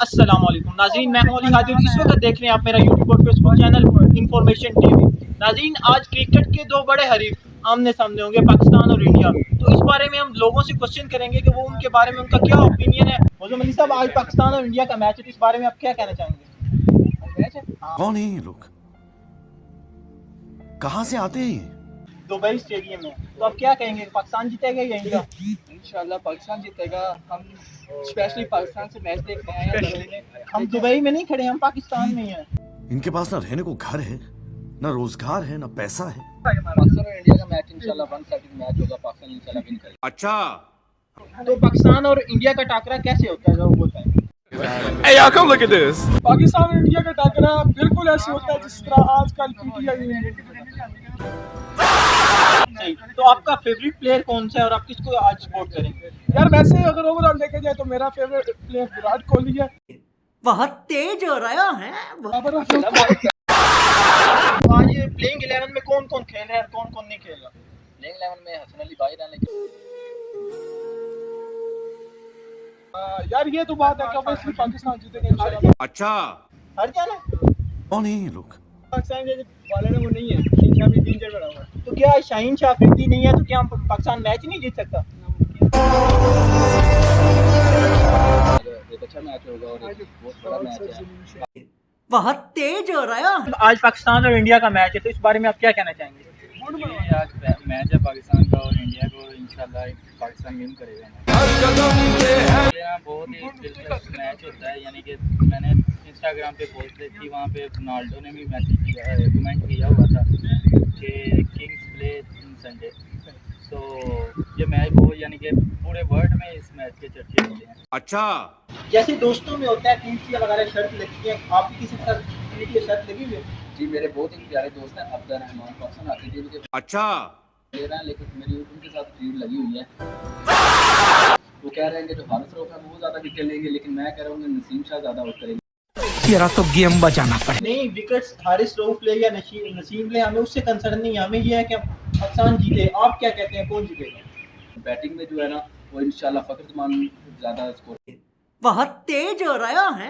अस्सलाम वालेकुम नाज़रीन, मैं हूं अली हादी और इस वक्त देख रहे हैं आप मेरा यूट्यूब और फेसबुक चैनल इन्फॉर्मेशन टीवी। नाज़रीन, आज क्रिकेट के दो बड़े हरीफ आमने सामने होंगे, पाकिस्तान और इंडिया। तो इस बारे में हम लोगों से क्वेश्चन करेंगे कि वो उनके बारे में उनका क्या ओपिनियन है। मौजूद अली साहब, आज पाकिस्तान और इंडिया का मैच है, तो इस बारे में आप क्या कहना चाहेंगे? मैच है, कौन है ये लोग? कहां से आते हैं ये? दुबई स्टेडियम में, तो आप क्या कहेंगे, पाकिस्तान जीतेगा या इंडिया? इंशाल्लाह पाकिस्तान जीतेगा। हम स्पेशली पाकिस्तान से मैच देखने आए हैं। हम दुबई में नहीं खड़े, हम पाकिस्तान में ही हैं। इनके पास ना रहने को घर है, ना रोजगार है, ना पैसा है। पाकिस्तान और इंडिया का मैच इंशाल्लाह वन साइडेड मैच होगा। पाकिस्तान इंशाल्लाह विन करेगा। अच्छा, तो पाकिस्तान और इंडिया का टाकरा कैसे होता है, जरा वो बताएं। Hey y'all, come look at this. Pakistan और इंडिया का टाकरा बिल्कुल ऐसे होता है जिस तरह आजकल पीटीआई सही। तो आपका फेवरेट प्लेयर कौन सा है और आप किसको आज सपोर्ट करेंगे? यार वैसे अगर ओवरऑल देखा जाए तो मेरा फेवरेट प्लेयर विराट कोहली है। बहुत तेज हो रहा है। तो आज प्लेइंग 11 में कौन कौन खेल रहा है और कौन कौन नहीं खेल रहा? प्लेइंग 11 में हसन अली बाहर है लेकिन यार ये तो बात है कि ऑब्वियसली पाकिस्तान जीतेगा इंशाल्लाह। अच्छा, हर जाना कौन है ये लोग? पाकिस्तान के बॉलर है वो नहीं है, शाहीन शाह अफरीदी इंजर्ड पड़ा हुआ है। तो क्या शाहीन शाह अफरीदी नहीं है तो क्या पाकिस्तान मैच नहीं जीत सकता? एक अच्छा मैच होगा और एक बहुत बड़ा मैच है। बहुत तेज हो रहा है। आज पाकिस्तान और इंडिया का मैच है, तो इस बारे में आप क्या कहना चाहेंगे? ये आज मैच है पाकिस्तान का और इंडिया को इंशाल्लाह पाकिस्तान विन करेगा। बहुत ही दिलचस्प मैच होता है, यानी कि मैंने इंस्टाग्राम पे पोस्ट देखी थी, वहाँ पे रोनाल्डो ने भी मैसेज किया, कमेंट किया हुआ था कि किंग्स प्ले संडे। तो ये मैच वो यानी कि पूरे वर्ल्ड में इस मैच के चर्चे होते हैं। अच्छा, जैसे दोस्तों में होता है टीम वगैरह शर्त लगती है, आपकी किसी तरह की शर्त लगी हुई है? जी मेरे बहुत ही प्यारे दोस्त हैं अब्दुल रहमान, पाकिस्तान आते थे उनके अच्छा, ले रहे हैं, लेकिन मेरी उनके साथ फीड लगी हुई है। वो कह रहे हैं कि जो हारिस रऊफ है वो ज़्यादा विकेट लेंगे, लेकिन मैं कह रहा हूँ कि नसीम शाह ज़्यादा आउट करेंगे। तेरा तो गेम बजाना पड़ेगा। नहीं, विकेट्स हारिस रऊफ ले या नसीम ले, हमें उससे कंसर्न नहीं है, हमें ये है कि पाकिस्तान जीते। आप क्या कहते हैं, कौन जीतेगा? बैटिंग में जो है ना वो इंशाल्लाह फखर जमान ज़्यादा स्कोर बहुत तेज हो रहा है।